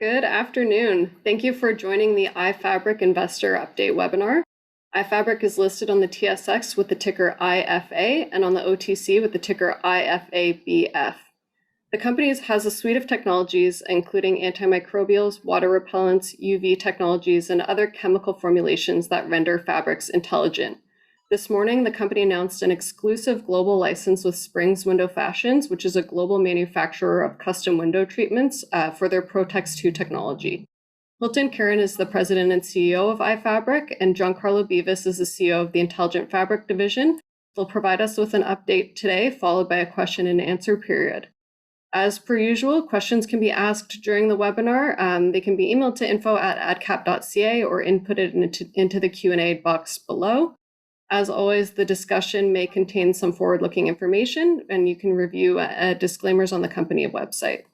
Good afternoon. Thank you for joining the iFabric Investor Update webinar. iFabric is listed on the TSX with the ticker IFA and on the OTC with the ticker IFABF. The company has a suite of technologies, including antimicrobials, water repellents, UV technologies, and other chemical formulations that render fabrics intelligent. This morning, the company announced an exclusive global license with Springs Window Fashions, which is a global manufacturer of custom window treatments for their Protex 2 technology. Hilton Karen is the president and CEO of iFabric, and Giancarlo Beavis is the CEO of the Intelligent Fabric Division. They'll provide us with an update today, followed by a question and answer period. As per usual, questions can be asked during the webinar. They can be emailed to info@adcap.ca or inputted into the Q&A box below. As always, the discussion may contain some forward-looking information, and you can review disclaimers on the company website.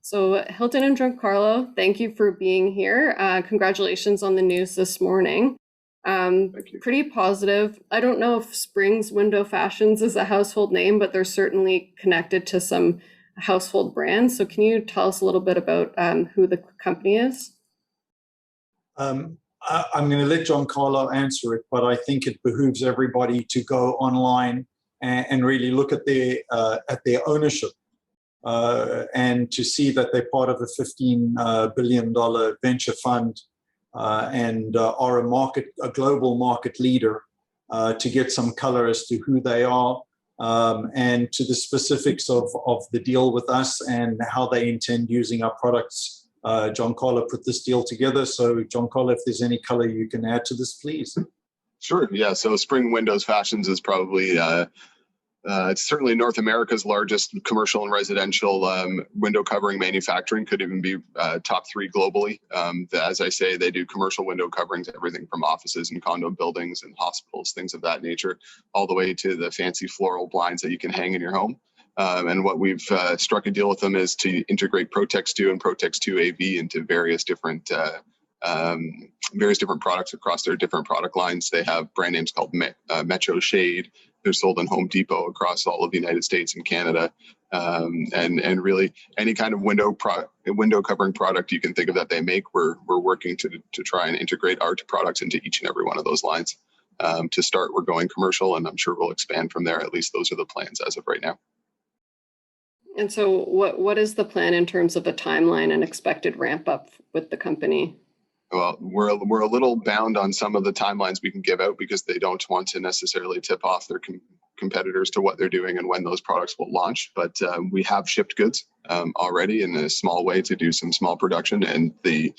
So Hilton and Giancarlo, thank you for being here. Congratulations on the news this morning. Thank you. Pretty positive. I don't know if Springs Window Fashions is a household name, but they're certainly connected to some household brands. So can you tell us a little bit about who the company is? I'm going to let Giancarlo answer it, but I think it behooves everybody to go online and really look at their ownership and to see that they're part of a $15 billion venture fund and are a global market leader, to get some color as to who they are and to the specifics of the deal with us and how they intend using our products. Giancarlo put this deal together. So Giancarlo, if there's any color you can add to this, please. Sure. Yeah. So Spring Windows Fashions is probably, it's certainly North America's largest commercial and residential window covering manufacturing, could even be top 3 globally. As I say, they do commercial window coverings, everything from offices and condo buildings and hospitals, things of that nature, all the way to the fancy floral blinds that you can hang in your home. And what we've struck a deal with them is to integrate Protex 2 and Protex 2 AV into various different products across their different product lines. They have brand names called Metro Shade. They're sold in Home Depot across all of the United States and Canada. And really any kind of window covering product you can think of that they make, we're working to try and integrate our products into each and every one of those lines. To start, we're going commercial, and I'm sure we'll expand from there. At least those are the plans as of right now. And so what is the plan in terms of a timeline and expected ramp up with the company? Well, we're a little bound on some of the timelines we can give out because they don't want to necessarily tip off their competitors to what they're doing and when those products will launch. But we have shipped goods already in a small way to do some small production, and the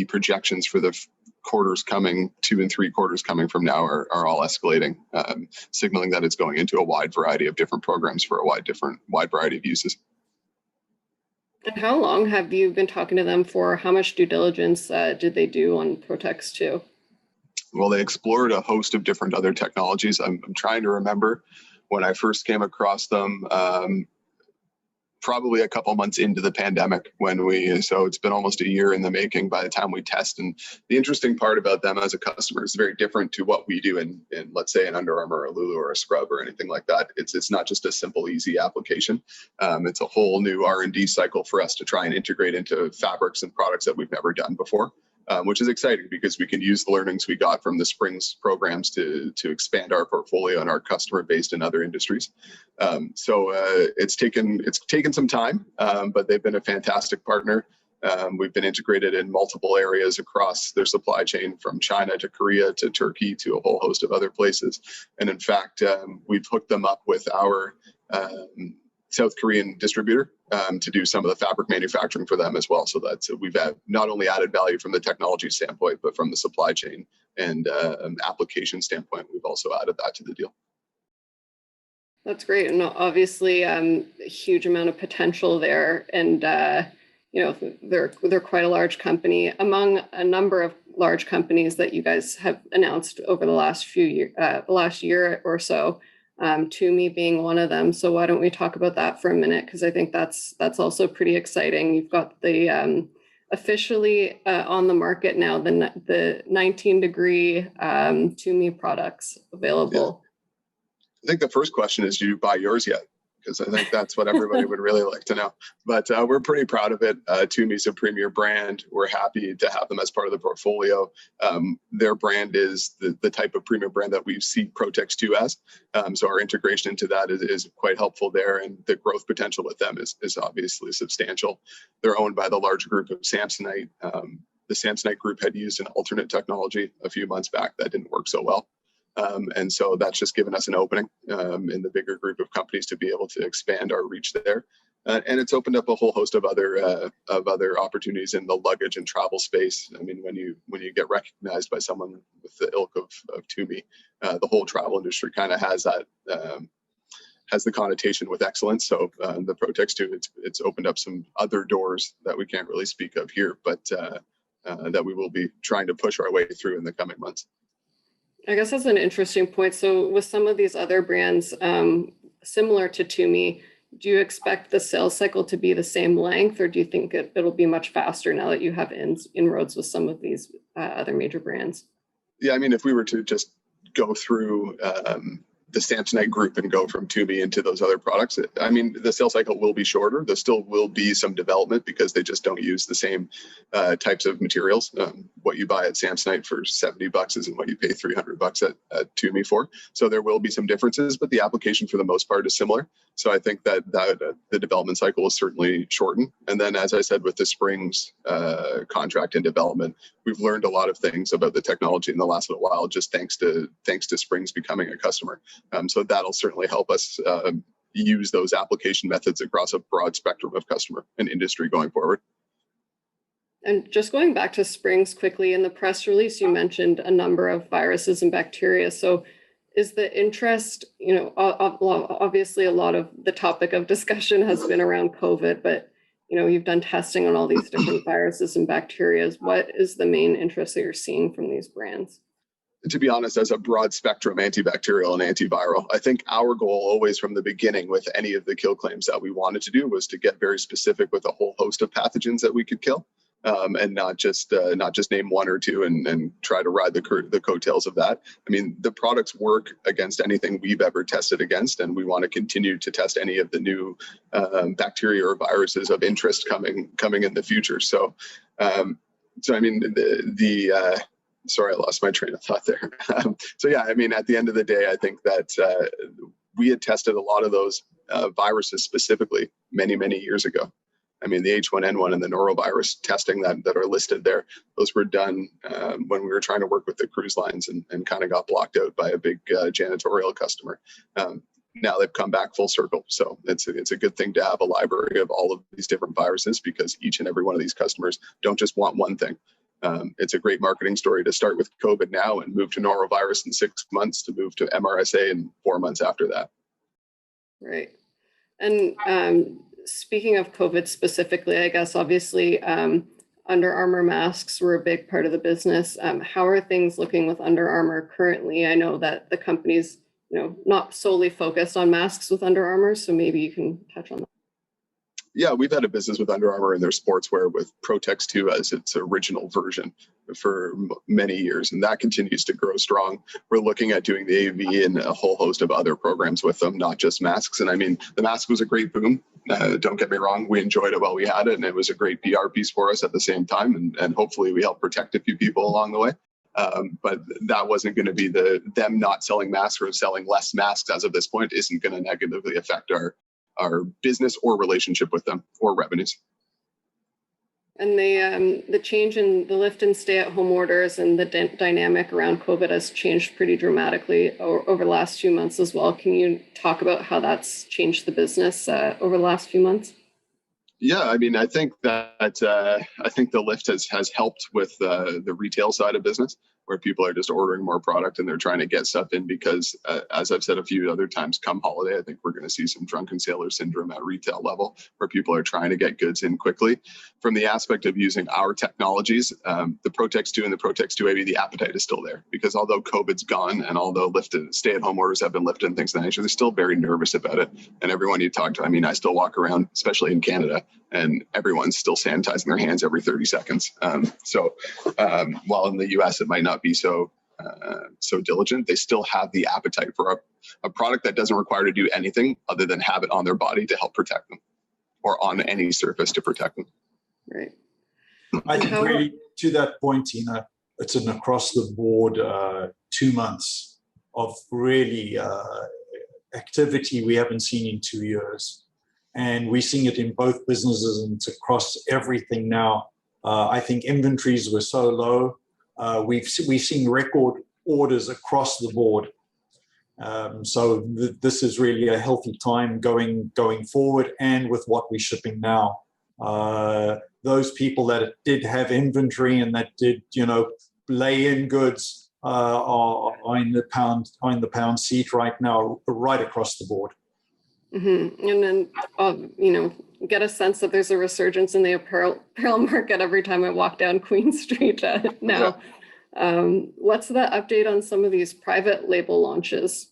projections for the quarters coming, 2 and 3 quarters coming from now are all escalating, signaling that it's going into a wide variety of different programs for a wide variety of uses. And how long have you been talking to them for? How much due diligence did they do on Protex 2? Well, they explored a host of different other technologies. I'm trying to remember when I first came across them, probably a couple months into the pandemic so it's been almost a year in the making by the time we test. And the interesting part about them as a customer is very different to what we do in let's say an Under Armour or a Lulu or a Scrub or anything like that. It's not just a simple, easy application. It's a whole new R&D cycle for us to try and integrate into fabrics and products that we've never done before. Which is exciting because we can use the learnings we got from the Springs programs to expand our portfolio and our customer base in other industries. So it's taken some time, but they've been a fantastic partner. We've been integrated in multiple areas across their supply chain, from China to Korea to Turkey to a whole host of other places. And in fact, we've hooked them up with our South Korean distributor to do some of the fabric manufacturing for them as well. So that we've not only added value from the technology standpoint, but from the supply chain and application standpoint, we've also added that to the deal. That's great. And obviously a huge amount of potential there. And, they're quite a large company among a number of large companies that you guys have announced over the last year or so. Tumi being one of them. So why don't we talk about that for a minute? Because I think that's also pretty exciting. You've got the officially on the market now, the 19-degree Tumi products available. Yeah. I think the first question is, do you buy yours yet? because I think that's what everybody would really like to know. But we're pretty proud of it. Tumi's a premier brand. We're happy to have them as part of the portfolio. Their brand is the type of premium brand that we see Protex 2 as. So our integration into that is quite helpful there, and the growth potential with them is obviously substantial. They're owned by the large group of Samsonite. The Samsonite group had used an alternate technology a few months back that didn't work so well. And so that's just given us an opening in the bigger group of companies to be able to expand our reach there. And it's opened up a whole host of other opportunities in the luggage and travel space. I mean, when you get recognized by someone with the ilk of Tumi, the whole travel industry kind of has that has the connotation with excellence. So the Protex 2, it's opened up some other doors that we can't really speak of here, but that we will be trying to push our way through in the coming months. I guess that's an interesting point. So with some of these other brands similar to Tumi, do you expect the sales cycle to be the same length, or do you think it'll be much faster now that you have inroads with some of these other major brands? Yeah, I mean, if we were to just go through the Samsonite group and go from Tumi into those other products, I mean, the sales cycle will be shorter. There still will be some development because they just don't use the same types of materials. What you buy at Samsonite for $70 isn't what you pay $300 at Tumi for. So there will be some differences, but the application for the most part is similar. So I think that the development cycle will certainly shorten. And then, as I said, with the Springs contract and development, we've learned a lot of things about the technology in the last little while, just thanks to Springs becoming a customer. So that'll certainly help us use those application methods across a broad spectrum of customer and industry going forward. And just going back to Springs quickly, in the press release, you mentioned a number of viruses and bacteria. So is the interest, obviously a lot of the topic of discussion has been around COVID, but you've done testing on all these different viruses and bacteria. What is the main interest that you're seeing from these brands? To be honest, as a broad spectrum antibacterial and antiviral, I think our goal always from the beginning with any of the kill claims that we wanted to do was to get very specific with a whole host of pathogens that we could kill, and not just name one or two and try to ride the coattails of that. I mean, the products work against anything we've ever tested against, and we want to continue to test any of the new bacteria or viruses of interest coming in the future. So I mean, sorry, I lost my train of thought there. So yeah, I mean, at the end of the day, I think that we had tested a lot of those viruses specifically many, many years ago. I mean, the H1N1 and the norovirus testing that are listed there, those were done when we were trying to work with the cruise lines and kind of got blocked out by a big janitorial customer. Now they've come back full circle. So it's a good thing to have a library of all of these different viruses, because each and every one of these customers don't just want one thing. It's a great marketing story to start with COVID now and move to norovirus in 6 months, to move to MRSA in 4 months after that. Right. And speaking of COVID specifically, I guess obviously Under Armour masks were a big part of the business. How are things looking with Under Armour currently? I know that the company's not solely focused on masks with Under Armour, so maybe you can touch on that. Yeah, we've had a business with Under Armour in their sportswear with Protex 2 as its original version for many years, and that continues to grow strong. We're looking at doing the AV and a whole host of other programs with them, not just masks. And I mean, the mask was a great boom. Don't get me wrong, we enjoyed it while we had it, and it was a great PR piece for us at the same time, and hopefully we helped protect a few people along the way. But that wasn't going to be them not selling masks or selling less masks as of this point isn't going to negatively affect our business or relationship with them or revenues. And the change in the lift and stay at home orders and the dynamic around COVID has changed pretty dramatically over the last few months as well. Can you talk about how that's changed the business over the last few months? Yeah, I mean, I think the lift has helped with the retail side of business, where people are just ordering more product and they're trying to get stuff in because, as I've said a few other times, come holiday, I think we're going to see some drunken sailor syndrome at retail level, where people are trying to get goods in quickly. From the aspect of using our technologies, the Protex 2 and the Protex 2 AV, the appetite is still there, because although COVID's gone and although stay-at-home orders have been lifted and things of that nature, they're still very nervous about it. And everyone you talk to, I mean, I still walk around, especially in Canada, and everyone's still sanitizing their hands every 30 seconds. So while in the US it might not be so so diligent, they still have the appetite for a product that doesn't require to do anything other than have it on their body to help protect them, or on any surface to protect them. Right. I think really to that point, Tina, it's an across the board 2 months of really activity we haven't seen in 2 years. And we're seeing it in both businesses, and it's across everything now. I think inventories were so low. We've seen record orders across the board. So this is really a healthy time going forward, and with what we're shipping now. Those people that did have inventory and that did, lay in goods are in the pound seat right now, right across the board. Mm-hmm. And then, get a sense that there's a resurgence in the apparel market every time I walk down Queen Street now. What's the update on some of these private label launches?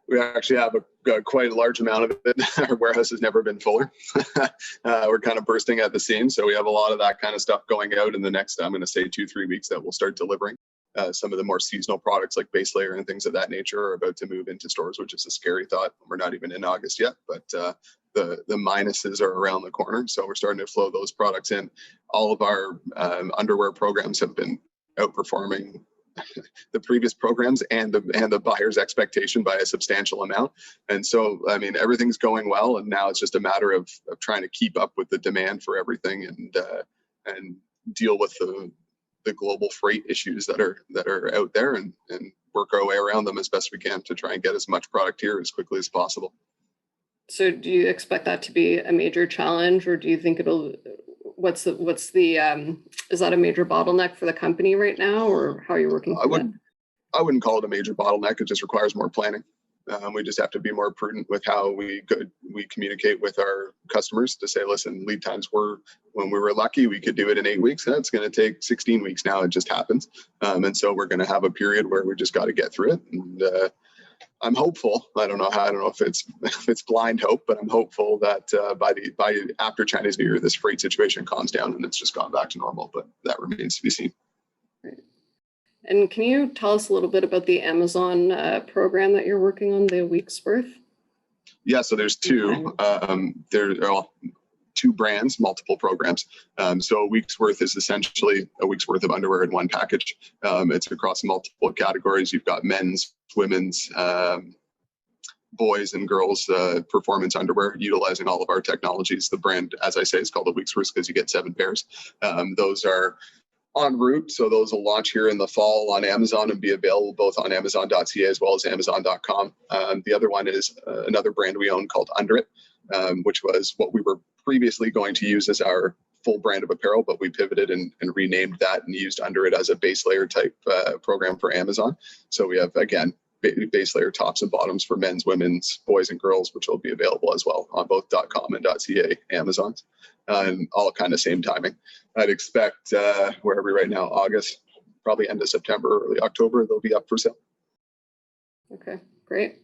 We actually have quite a large amount of it. Our warehouse has never been fuller. We're kind of bursting at the seams. So we have a lot of that kind of stuff going out in the next, I'm going to say 2-3 weeks, that we'll start delivering. Some of the more seasonal products like base layer and things of that nature are about to move into stores, which is a scary thought. We're not even in August yet, but the minuses are around the corner. So we're starting to flow those products in. All of our underwear programs have been outperforming the previous programs and the buyer's expectation by a substantial amount. And so, I mean, everything's going well, and now it's just a matter of trying to keep up with the demand for everything and deal with the global freight issues that are out there, and work our way around them as best we can to try and get as much product here as quickly as possible. So do you expect that to be a major challenge, or do you think is that a major bottleneck for the company right now, or how are you working through that? I wouldn't call it a major bottleneck. It just requires more planning. We just have to be more prudent with how we communicate with our customers to say, listen, lead times when we were lucky, we could do it in 8 weeks. It's going to take 16 weeks now. It just happens. And so we're going to have a period where we just got to get through it. And I'm hopeful. I don't know if it's blind hope, but I'm hopeful that by after Chinese New Year, this freight situation calms down and it's just gone back to normal. But that remains to be seen. Right. And can you tell us a little bit about the Amazon program that you're working on, the week's worth? Yeah, so there's two. There are two brands, multiple programs. So a week's worth is essentially a week's worth of underwear in one package. It's across multiple categories. You've got men's, women's, boys and girls performance underwear, utilizing all of our technologies. The brand, as I say, is called a week's worth because you get 7 pairs. Those are en route, so those will launch here in the fall on Amazon and be available both on Amazon.ca as well as Amazon.com. The other one is another brand we own called Under It, which was what we were previously going to use as our full brand of apparel, but we pivoted and renamed that and used Under It as a base layer type program for Amazon. So we have, again, base layer tops and bottoms for men's, women's, boys and girls, which will be available as well on both .com and .ca Amazons, and all kind of same timing. I'd expect, where are we right now, August, probably end of September, early October, they'll be up for sale. Okay, great.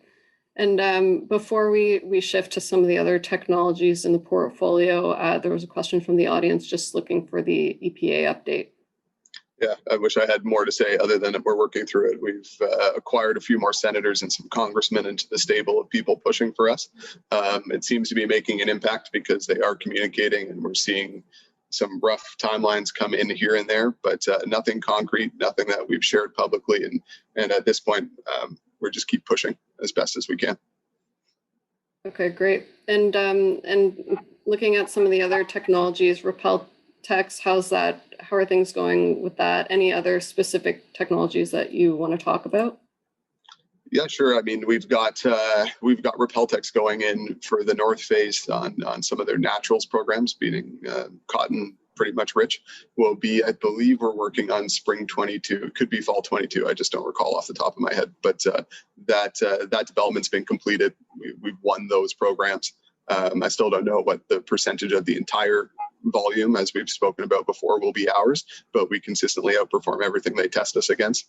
And before we shift to some of the other technologies in the portfolio, there was a question from the audience just looking for the EPA update. Yeah, I wish I had more to say other than that we're working through it. We've acquired a few more senators and some congressmen into the stable of people pushing for us. It seems to be making an impact because they are communicating, and we're seeing some rough timelines come in here and there, but nothing concrete, nothing that we've shared publicly. And at this point, we're just keep pushing as best as we can. Okay, great. And looking at some of the other technologies, Repeltex, how are things going with that? Any other specific technologies that you want to talk about? Yeah, sure. I mean, we've got Repeltex going in for the North Face on some of their naturals programs, being cotton pretty much rich. Will be, I believe, we're working on spring 22. It could be fall 22. I just don't recall off the top of my head. But that development's been completed. We've won those programs. I still don't know what the percentage of the entire volume, as we've spoken about before, will be ours, but we consistently outperform everything they test us against.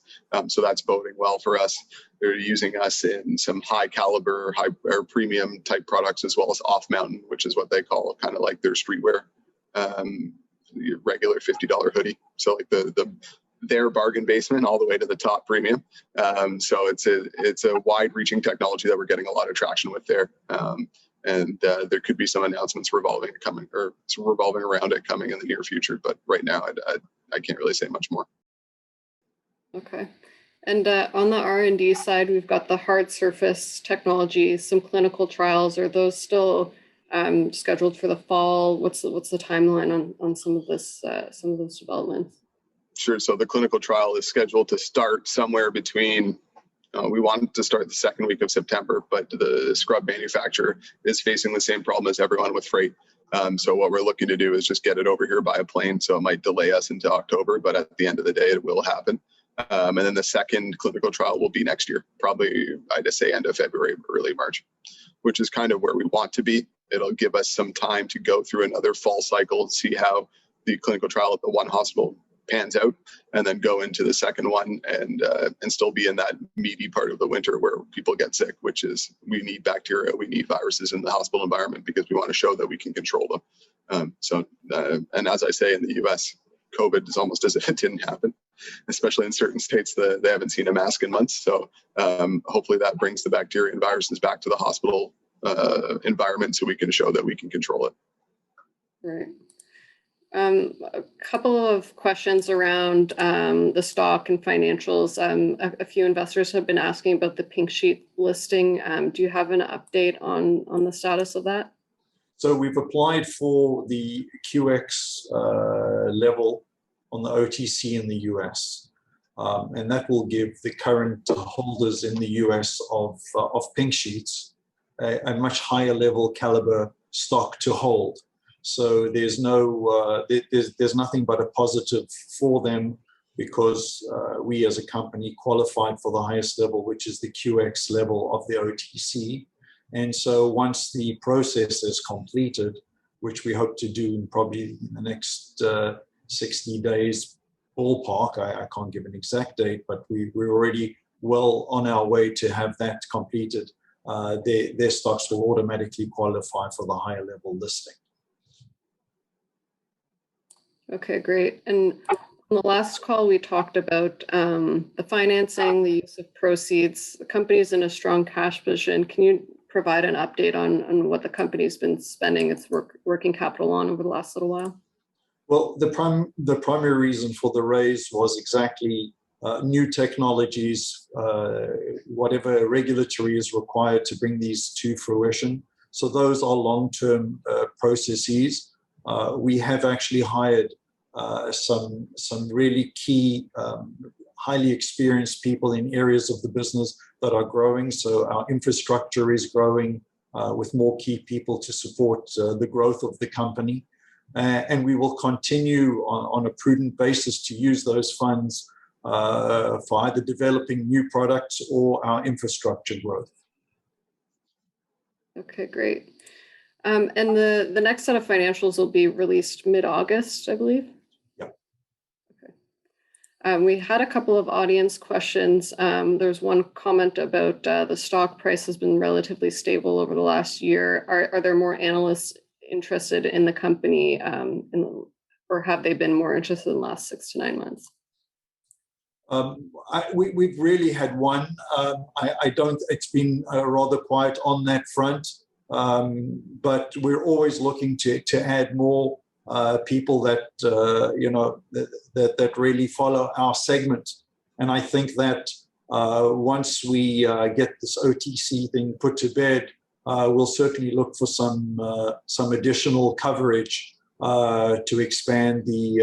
So that's boding well for us. They're using us in some high caliber, or premium type products, as well as off mountain, which is what they call kind of like their streetwear, your regular $50 hoodie. So like the their bargain basement all the way to the top premium. So it's a wide-reaching technology that we're getting a lot of traction with there. And there could be some announcements revolving around it coming in the near future. But right now, I can't really say much more. Okay. And on the R&D side, we've got the hard surface technology, some clinical trials. Are those still scheduled for the fall? What's the timeline on some of those developments? Sure. So the clinical trial is scheduled to start somewhere between, we want it to start the second week of September, but the scrub manufacturer is facing the same problem as everyone with freight. So what we're looking to do is just get it over here by a plane. So it might delay us into October, but at the end of the day, it will happen. And then the second clinical trial will be next year, probably, I'd just say end of February, early March, which is kind of where we want to be. It'll give us some time to go through another fall cycle, see how the clinical trial at the one hospital pans out, and then go into the second one and still be in that meaty part of the winter where people get sick, which is we need bacteria, we need viruses in the hospital environment because we want to show that we can control them. And as I say, in the US, COVID is almost as if it didn't happen, especially in certain states that they haven't seen a mask in months. So hopefully that brings the bacteria and viruses back to the hospital environment so we can show that we can control it. Right. A couple of questions around the stock and financials. A few investors have been asking about the pink sheet listing. Do you have an update on the status of that? So we've applied for the QX level on the OTC in the US. And that will give the current holders in the US of pink sheets a much higher level caliber stock to hold. So there's there's nothing but a positive for them because we as a company qualified for the highest level, which is the QX level of the OTC. And so once the process is completed, which we hope to do in probably the next 60 days ballpark, I can't give an exact date, but we're already well on our way to have that completed. Their stocks will automatically qualify for the higher level listing. Okay, great. And on the last call, we talked about the financing, the use of proceeds. The company is in a strong cash position. Can you provide an update on what the company's been spending its working capital on over the last little while? Well, the primary reason for the raise was exactly new technologies, whatever regulatory is required to bring these to fruition. So those are long-term processes. We have actually hired some really key, highly experienced people in areas of the business that are growing. So our infrastructure is growing with more key people to support the growth of the company. And we will continue on a prudent basis to use those funds for either developing new products or our infrastructure growth. Okay, great. And the next set of financials will be released mid-August, I believe. Yep. Okay. We had a couple of audience questions. There's one comment about the stock price has been relatively stable over the last year. Are there more analysts interested in the company, or have they been more interested in the last 6 to 9 months? We've really had one. It's been rather quiet on that front. But we're always looking to add more people that that really follow our segment. And I think that once we get this OTC thing put to bed, we'll certainly look for some additional coverage to expand the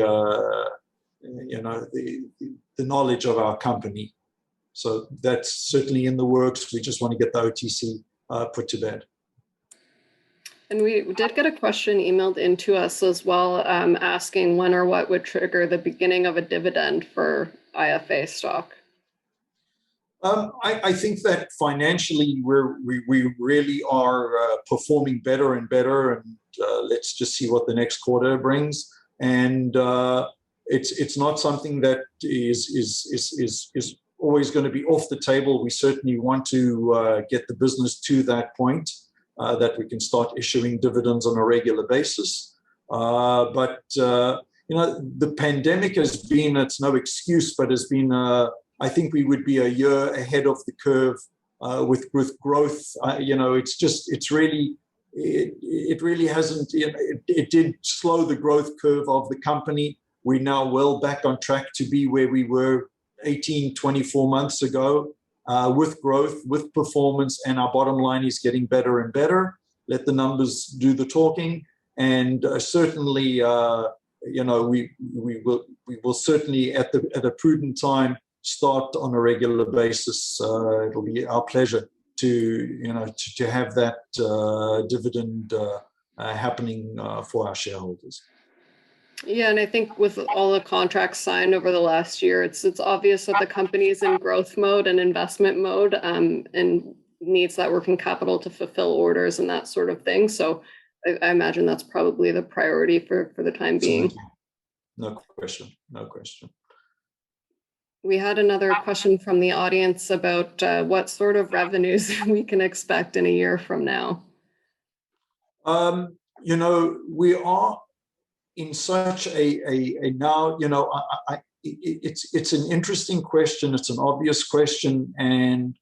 knowledge of our company. So that's certainly in the works. We just want to get the OTC put to bed. And we did get a question emailed into us as well, asking when or what would trigger the beginning of a dividend for IFA stock. I think that financially we really are performing better and better, and let's just see what the next quarter brings. And it's not something that is always going to be off the table. We certainly want to get the business to that point. That we can start issuing dividends on a regular basis. But the pandemic has been, it's no excuse, but has been, I think we would be a year ahead of the curve with growth. It really hasn't, it did slow the growth curve of the company. We're now well back on track to be where we were 18, 24 months ago, with growth, with performance, and our bottom line is getting better and better. Let the numbers do the talking. And certainly, we will certainly at a prudent time start on a regular basis. It'll be our pleasure to have that dividend happening for our shareholders. Yeah, and I think with all the contracts signed over the last year, it's obvious that the company is in growth mode and investment mode, and needs that working capital to fulfill orders and that sort of thing. So I imagine that's probably the priority for the time being. No question. We had another question from the audience about what sort of revenues we can expect in a year from now. We are in such a now, it's an interesting question. It's an obvious question. And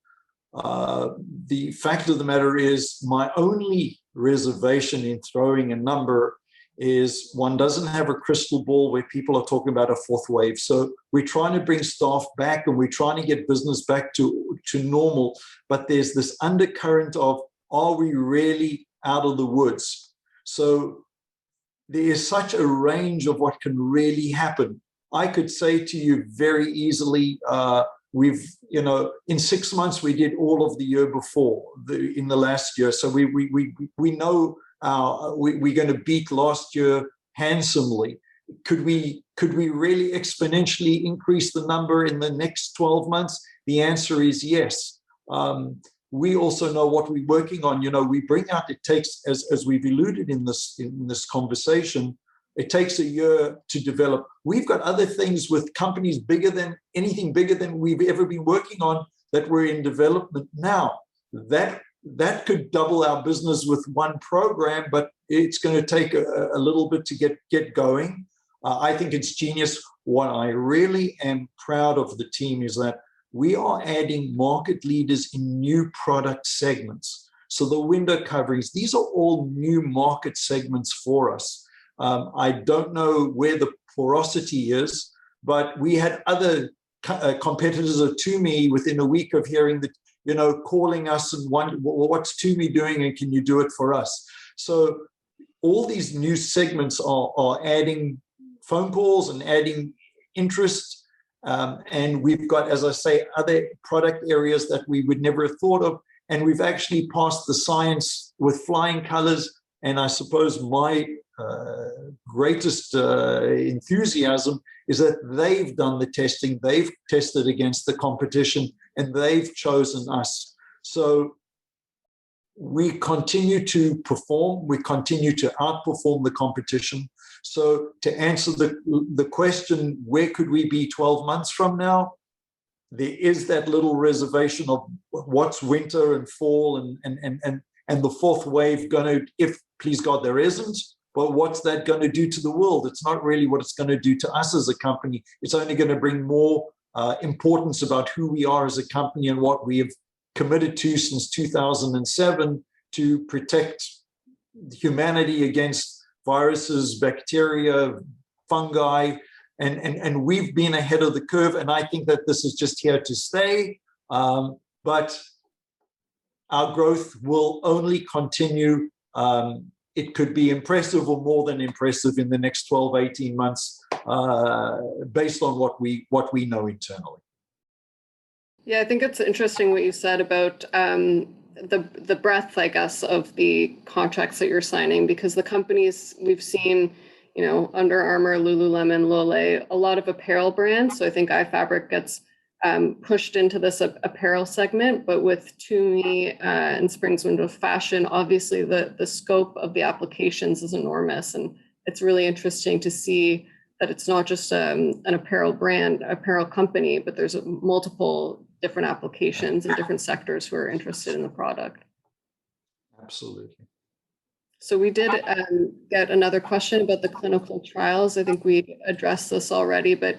the fact of the matter is, my only reservation in throwing a number is one doesn't have a crystal ball where people are talking about a fourth wave. So we're trying to bring staff back and we're trying to get business back to normal. But there's this undercurrent of, are we really out of the woods? So there is such a range of what can really happen. I could say to you very easily, in 6 months, we did all of the year before in the last year. So we know we're going to beat last year handsomely. Could we really exponentially increase the number in the next 12 months? The answer is yes. We also know what we're working on. We bring out, it takes, as we've alluded in this conversation, it takes a year to develop. We've got other things with companies anything bigger than we've ever been working on that we're in development now. That could double our business with one program, but it's going to take a little bit to get going. I think it's genius. What I really am proud of the team is that we are adding market leaders in new product segments. So the window coverings, these are all new market segments for us. I don't know where the porosity is, but we had other competitors of Toomey within a week of hearing that, calling us and wondering, what's Toomey doing and can you do it for us? So all these new segments are adding phone calls and adding interest. And we've got, as I say, other product areas that we would never have thought of. And we've actually passed the science with flying colors. And I suppose my greatest enthusiasm is that they've done the testing, they've tested against the competition, and they've chosen us. So we continue to perform, we continue to outperform the competition. So to answer the question, where could we be 12 months from now? There is that little reservation of what's winter and fall and the fourth wave going to, if please God there isn't, but what's that going to do to the world? It's not really what it's going to do to us as a company. It's only going to bring more importance about who we are as a company and what we have committed to since 2007 to protect humanity against viruses, bacteria, fungi, and we've been ahead of the curve. And I think that this is just here to stay. But our growth will only continue. It could be impressive or more than impressive in the next 12, 18 months, based on what we know internally. Yeah, I think it's interesting what you said about the breadth, I guess, of the contracts that you're signing, because the companies we've seen, Under Armour, Lululemon, Lole, a lot of apparel brands. So I think iFabric gets pushed into this apparel segment, but with Toomey and Springs Window Fashion, obviously the scope of the applications is enormous. And it's really interesting to see that it's not just an apparel company, but there's multiple different applications and different sectors who are interested in the product. Absolutely. So we did get another question about the clinical trials. I think we addressed this already, but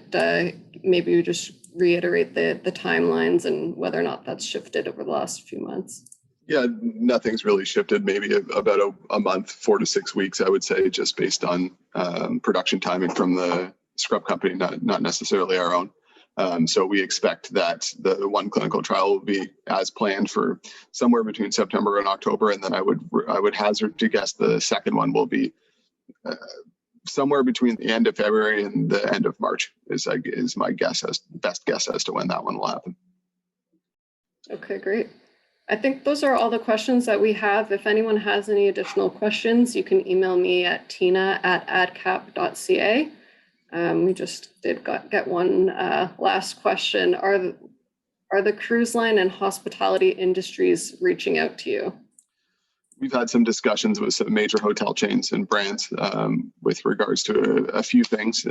maybe we just reiterate the timelines and whether or not that's shifted over the last few months. Yeah, nothing's really shifted. Maybe about a month, 4 to 6 weeks, I would say, just based on production timing from the scrub company, not necessarily our own. So we expect that the one clinical trial will be as planned for somewhere between September and October, and then I would hazard to guess the second one will be somewhere between the end of February and the end of March is my best guess as to when that one will happen. Okay, great. I think those are all the questions that we have. If anyone has any additional questions, you can email me at tina@adcap.ca. We just did get one last question. Are the cruise line and hospitality industries reaching out to you? We've had some discussions with some major hotel chains and brands with regards to a few things,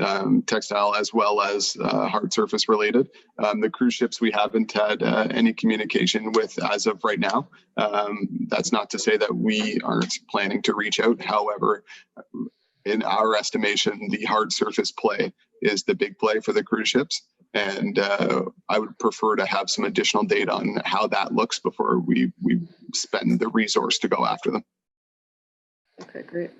textile as well as hard surface related. The cruise ships we haven't had any communication with as of right now. That's not to say that we aren't planning to reach out. However, in our estimation, the hard surface play is the big play for the cruise ships. And I would prefer to have some additional data on how that looks before we spend the resource to go after them. Okay, great.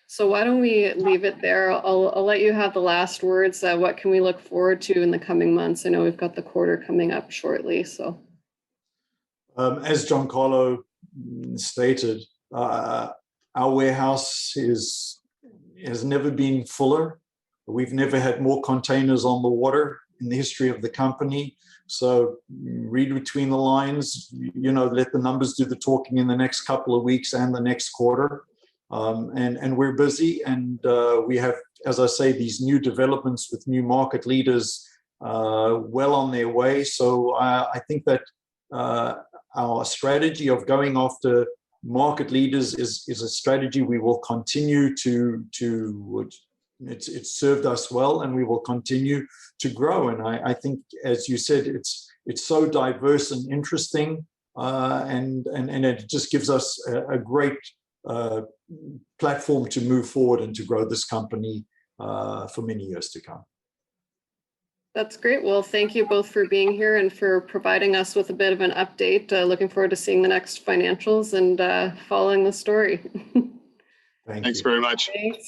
So why don't we leave it there? I'll let you have the last words. What can we look forward to in the coming months? I know we've got the quarter coming up shortly. So, as Giancarlo stated, our warehouse has never been fuller. We've never had more containers on the water in the history of the company. So read between the lines, let the numbers do the talking in the next couple of weeks and the next quarter. And we're busy, and we have, as I say, these new developments with new market leaders well on their way. So I think that our strategy of going after market leaders is a strategy we will continue to it's served us well, and we will continue to grow. And I think, as you said, it's so diverse and interesting, and it just gives us a great platform to move forward and to grow this company for many years to come. That's great. Well, thank you both for being here and for providing us with a bit of an update. Looking forward to seeing the next financials and following the story. Thanks very much. Thanks.